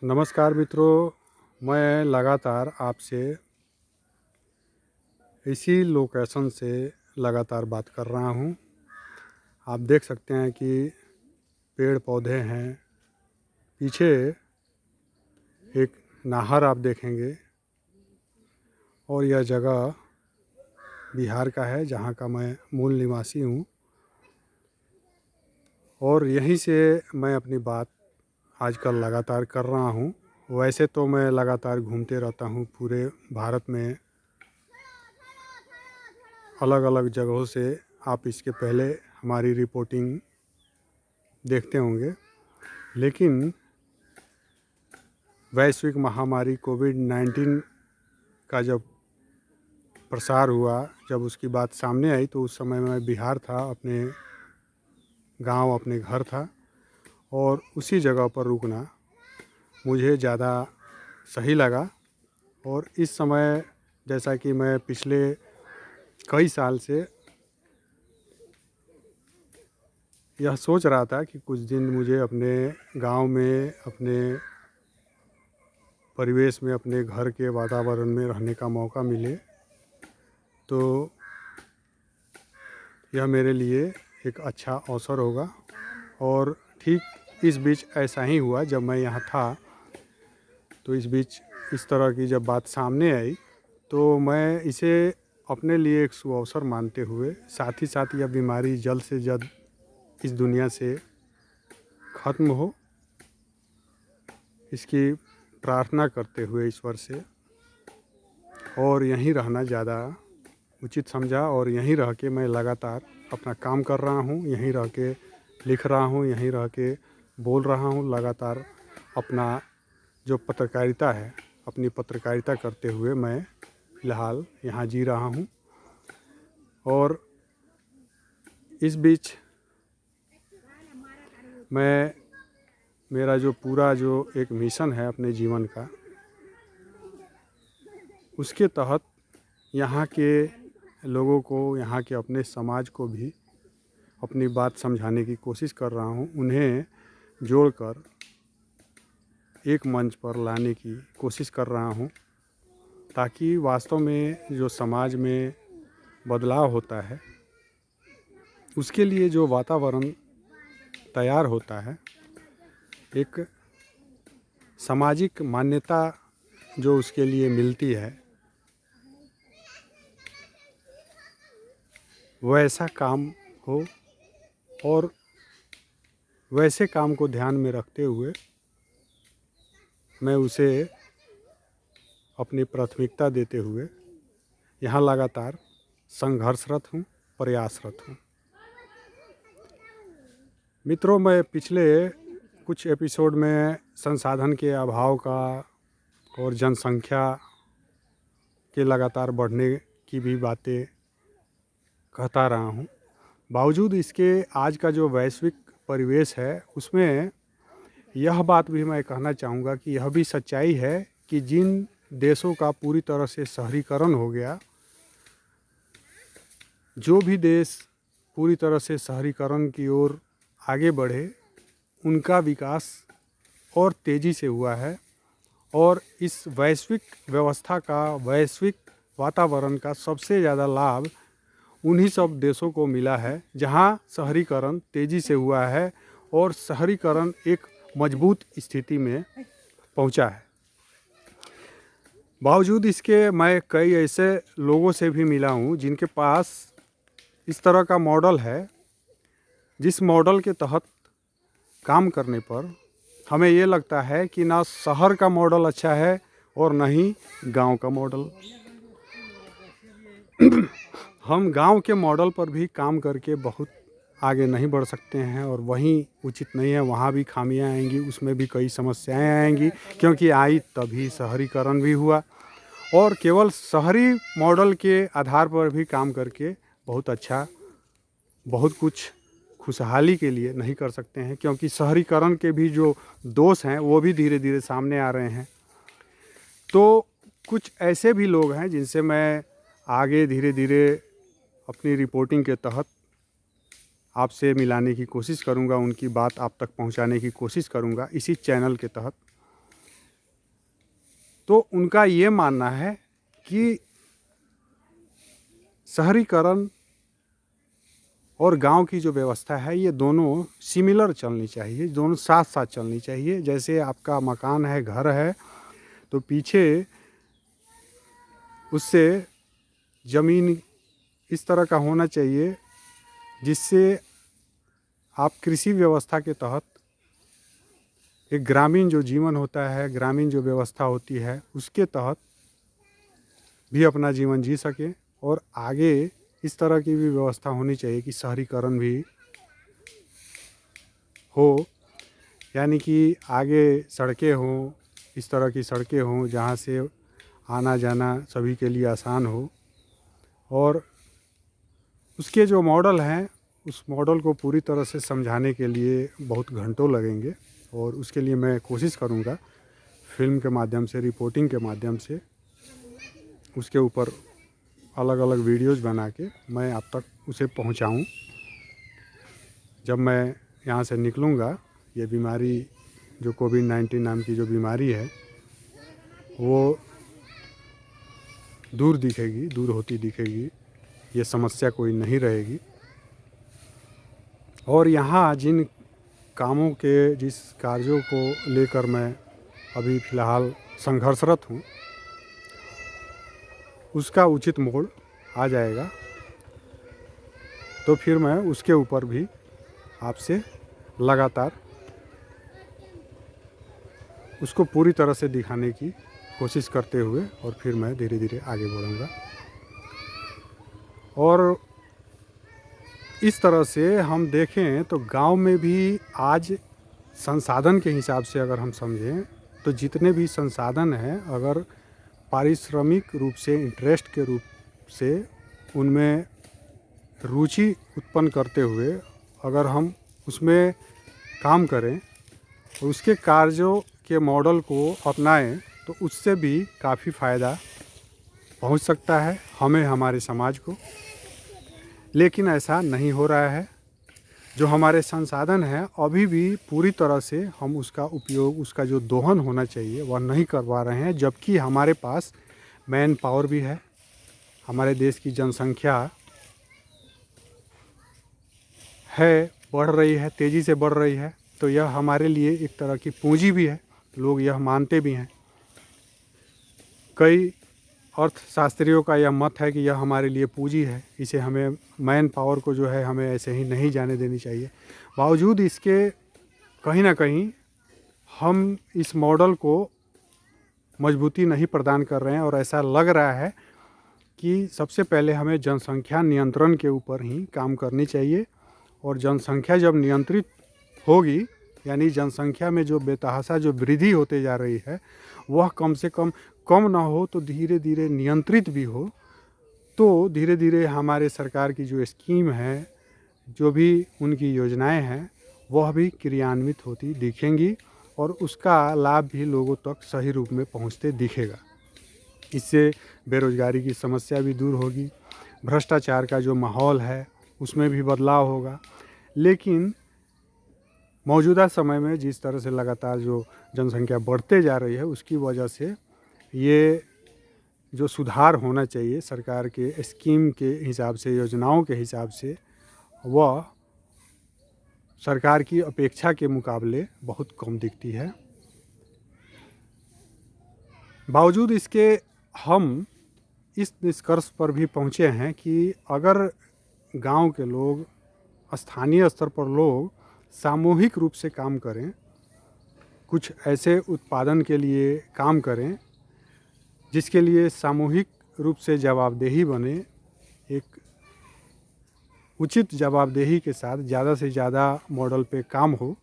नमस्कार मित्रों, मैं लगातार आपसे इसी लोकेशन से लगातार बात कर रहा हूँ। आप देख सकते हैं कि पेड़ पौधे हैं, पीछे एक नहर आप देखेंगे और यह जगह बिहार का है जहाँ का मैं मूल निवासी हूँ। और यहीं से मैं अपनी बात आजकल लगातार कर रहा हूँ। वैसे तो मैं लगातार घूमते रहता हूँ पूरे भारत में, अलग अलग जगहों से। आप इसके पहले हमारी रिपोर्टिंग देखते होंगे, लेकिन वैश्विक महामारी कोविड-19 का जब प्रसार हुआ, जब उसकी बात सामने आई, तो उस समय मैं बिहार था, अपने गांव, अपने घर था। और उसी जगह पर रुकना मुझे ज़्यादा सही लगा। और इस समय जैसा कि मैं पिछले कई साल से यह सोच रहा था कि कुछ दिन मुझे अपने गांव में, अपने परिवेश में, अपने घर के वातावरण में रहने का मौका मिले, तो यह मेरे लिए एक अच्छा अवसर होगा। और ठीक इस बीच ऐसा ही हुआ। जब मैं यहाँ था तो इस बीच इस तरह की जब बात सामने आई, तो मैं इसे अपने लिए एक सुअवसर मानते हुए, साथ ही साथ यह बीमारी जल्द से जल्द इस दुनिया से ख़त्म हो, इसकी प्रार्थना करते हुए ईश्वर से, और यहीं रहना ज़्यादा उचित समझा। और यहीं रह के मैं लगातार अपना काम कर रहा हूँ, यहीं रह के लिख रहा हूँ, यहीं रह के बोल रहा हूँ। लगातार अपना जो पत्रकारिता है, अपनी पत्रकारिता करते हुए मैं फ़िलहाल यहाँ जी रहा हूँ। और इस बीच मैं, मेरा जो पूरा जो एक मिशन है अपने जीवन का, उसके तहत यहाँ के लोगों को, यहाँ के अपने समाज को भी अपनी बात समझाने की कोशिश कर रहा हूँ। उन्हें जोड़कर एक मंच पर लाने की कोशिश कर रहा हूँ, ताकि वास्तव में जो समाज में बदलाव होता है, उसके लिए जो वातावरण तैयार होता है, एक सामाजिक मान्यता जो उसके लिए मिलती है, वैसा काम हो। और वैसे काम को ध्यान में रखते हुए मैं उसे अपनी प्राथमिकता देते हुए यहाँ लगातार संघर्षरत हूँ, प्रयासरत हूँ। मित्रों, मैं पिछले कुछ एपिसोड में संसाधन के अभाव का और जनसंख्या के लगातार बढ़ने की भी बातें कहता रहा हूँ। बावजूद इसके आज का जो वैश्विक परिवेश है, उसमें यह बात भी मैं कहना चाहूँगा कि यह भी सच्चाई है कि जिन देशों का पूरी तरह से शहरीकरण हो गया, जो भी देश पूरी तरह से शहरीकरण की ओर आगे बढ़े, उनका विकास और तेज़ी से हुआ है। और इस वैश्विक व्यवस्था का, वैश्विक वातावरण का सबसे ज़्यादा लाभ उन्हीं सब देशों को मिला है जहां शहरीकरण तेज़ी से हुआ है और शहरीकरण एक मजबूत स्थिति में पहुंचा है। बावजूद इसके मैं कई ऐसे लोगों से भी मिला हूं जिनके पास इस तरह का मॉडल है, जिस मॉडल के तहत काम करने पर हमें ये लगता है कि ना शहर का मॉडल अच्छा है और ना ही गांव का मॉडल। हम गांव के मॉडल पर भी काम करके बहुत आगे नहीं बढ़ सकते हैं, और वहीं उचित नहीं है, वहाँ भी खामियां आएंगी, उसमें भी कई समस्याएं आएंगी, क्योंकि आई तभी शहरीकरण भी हुआ। और केवल शहरी मॉडल के आधार पर भी काम करके बहुत अच्छा, बहुत कुछ खुशहाली के लिए नहीं कर सकते हैं, क्योंकि शहरीकरण के भी जो दोष हैं वो भी धीरे धीरे सामने आ रहे हैं। तो कुछ ऐसे भी लोग हैं जिनसे मैं आगे धीरे धीरे अपनी रिपोर्टिंग के तहत आपसे मिलाने की कोशिश करूंगा, उनकी बात आप तक पहुंचाने की कोशिश करूंगा इसी चैनल के तहत। तो उनका ये मानना है कि शहरीकरण और गांव की जो व्यवस्था है ये दोनों सिमिलर चलनी चाहिए, दोनों साथ साथ चलनी चाहिए। जैसे आपका मकान है, घर है, तो पीछे उससे ज़मीन इस तरह का होना चाहिए जिससे आप कृषि व्यवस्था के तहत एक ग्रामीण जो जीवन होता है, ग्रामीण जो व्यवस्था होती है, उसके तहत भी अपना जीवन जी सकें। और आगे इस तरह की भी व्यवस्था होनी चाहिए कि शहरीकरण भी हो, यानी कि आगे सड़कें हों, इस तरह की सड़कें हों जहाँ से आना जाना सभी के लिए आसान हो। और उसके जो मॉडल हैं, उस मॉडल को पूरी तरह से समझाने के लिए बहुत घंटों लगेंगे, और उसके लिए मैं कोशिश करूँगा फिल्म के माध्यम से, रिपोर्टिंग के माध्यम से, उसके ऊपर अलग अलग वीडियोज़ बना के मैं आप तक उसे पहुँचाऊँ। जब मैं यहाँ से निकलूँगा, ये बीमारी जो कोविड-19 नाम की जो बीमारी है वो दूर दिखेगी, दूर होती दिखेगी, ये समस्या कोई नहीं रहेगी। और यहाँ जिन कामों के, जिस कार्यों को लेकर मैं अभी फ़िलहाल संघर्षरत हूँ, उसका उचित मोड़ आ जाएगा तो फिर मैं उसके ऊपर भी आपसे लगातार उसको पूरी तरह से दिखाने की कोशिश करते हुए और फिर मैं धीरे धीरे आगे बढ़ूँगा। और इस तरह से हम देखें तो गांव में भी आज संसाधन के हिसाब से अगर हम समझें तो जितने भी संसाधन हैं, अगर पारिश्रमिक रूप से, इंटरेस्ट के रूप से उनमें रुचि उत्पन्न करते हुए अगर हम उसमें काम करें और उसके कार्यों के मॉडल को अपनाएं तो उससे भी काफ़ी फ़ायदा पहुंच सकता है हमें, हमारे समाज को। लेकिन ऐसा नहीं हो रहा है। जो हमारे संसाधन हैं अभी भी पूरी तरह से हम उसका उपयोग, उसका जो दोहन होना चाहिए वह नहीं करवा रहे हैं, जबकि हमारे पास मैन पावर भी है। हमारे देश की जनसंख्या है, बढ़ रही है, तेज़ी से बढ़ रही है, तो यह हमारे लिए एक तरह की पूंजी भी है। लोग यह मानते भी हैं। कई अर्थशास्त्रियों का यह मत है कि यह हमारे लिए पूंजी है, इसे हमें, मैन पावर को जो है हमें ऐसे ही नहीं जाने देनी चाहिए। बावजूद इसके कहीं ना कहीं हम इस मॉडल को मजबूती नहीं प्रदान कर रहे हैं, और ऐसा लग रहा है कि सबसे पहले हमें जनसंख्या नियंत्रण के ऊपर ही काम करनी चाहिए। और जनसंख्या जब नियंत्रित होगी, यानी जनसंख्या में जो बेतहाशा जो वृद्धि होते जा रही है वह कम से कम ना हो तो धीरे धीरे नियंत्रित भी हो, तो धीरे धीरे हमारे सरकार की जो स्कीम है, जो भी उनकी योजनाएं हैं, वह भी क्रियान्वित होती दिखेंगी और उसका लाभ भी लोगों तक सही रूप में पहुंचते दिखेगा। इससे बेरोज़गारी की समस्या भी दूर होगी, भ्रष्टाचार का जो माहौल है उसमें भी बदलाव होगा। लेकिन मौजूदा समय में जिस तरह से लगातार जो जनसंख्या बढ़ते जा रही है, उसकी वजह से ये जो सुधार होना चाहिए सरकार के स्कीम के हिसाब से, योजनाओं के हिसाब से, वह सरकार की अपेक्षा के मुकाबले बहुत कम दिखती है। बावजूद इसके हम इस निष्कर्ष पर भी पहुँचे हैं कि अगर गांव के लोग, स्थानीय स्तर पर लोग सामूहिक रूप से काम करें, कुछ ऐसे उत्पादन के लिए काम करें जिसके लिए सामूहिक रूप से जवाबदेही बने, एक उचित जवाबदेही के साथ ज़्यादा से ज़्यादा मॉडल पे काम हो,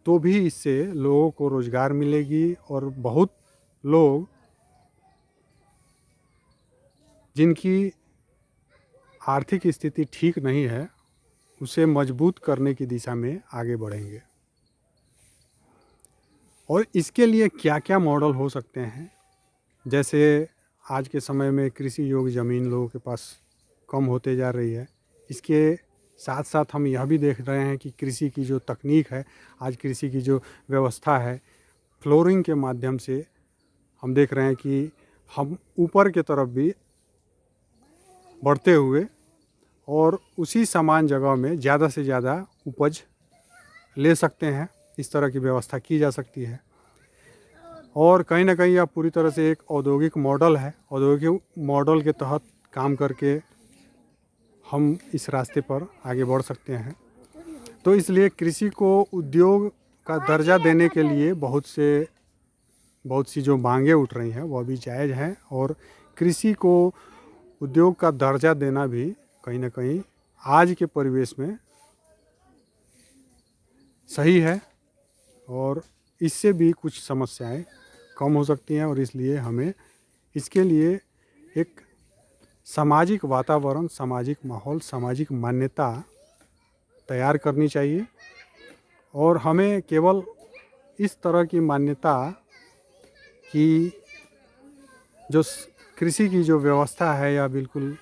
तो भी इससे लोगों को रोज़गार मिलेगी। और बहुत लोग जिनकी आर्थिक स्थिति ठीक नहीं है, उसे मजबूत करने की दिशा में आगे बढ़ेंगे। और इसके लिए क्या क्या मॉडल हो सकते हैं, जैसे आज के समय में कृषि योग्य ज़मीन लोगों के पास कम होते जा रही है, इसके साथ साथ हम यह भी देख रहे हैं कि कृषि की जो तकनीक है, आज कृषि की जो व्यवस्था है, फ्लोरिंग के माध्यम से हम देख रहे हैं कि हम ऊपर की तरफ भी बढ़ते हुए और उसी समान जगह में ज़्यादा से ज़्यादा उपज ले सकते हैं। इस तरह की व्यवस्था की जा सकती है। और कहीं ना कहीं यह पूरी तरह से एक औद्योगिक मॉडल है। औद्योगिक मॉडल के तहत काम करके हम इस रास्ते पर आगे बढ़ सकते हैं। तो इसलिए कृषि को उद्योग का दर्जा देने के लिए बहुत सी जो मांगें उठ रही हैं वह भी जायज़ हैं, और कृषि को उद्योग का दर्जा देना भी कहीं ना कहीं आज के परिवेश में सही है, और इससे भी कुछ समस्याएं कम हो सकती हैं। और इसलिए हमें इसके लिए एक सामाजिक वातावरण, सामाजिक माहौल, सामाजिक मान्यता तैयार करनी चाहिए। और हमें केवल इस तरह की मान्यता कि जो कृषि की जो व्यवस्था है या बिल्कुल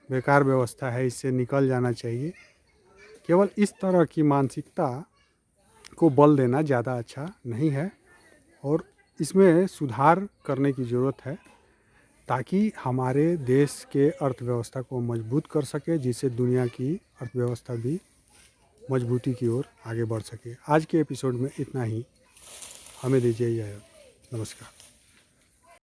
बेकार व्यवस्था है, इससे निकल जाना चाहिए। केवल इस तरह की मानसिकता को बल देना ज़्यादा अच्छा नहीं है, और इसमें सुधार करने की ज़रूरत है ताकि हमारे देश के अर्थव्यवस्था को मजबूत कर सके, जिससे दुनिया की अर्थव्यवस्था भी मजबूती की ओर आगे बढ़ सके। आज के एपिसोड में इतना ही। हमें दीजिए इजाज़त। नमस्कार।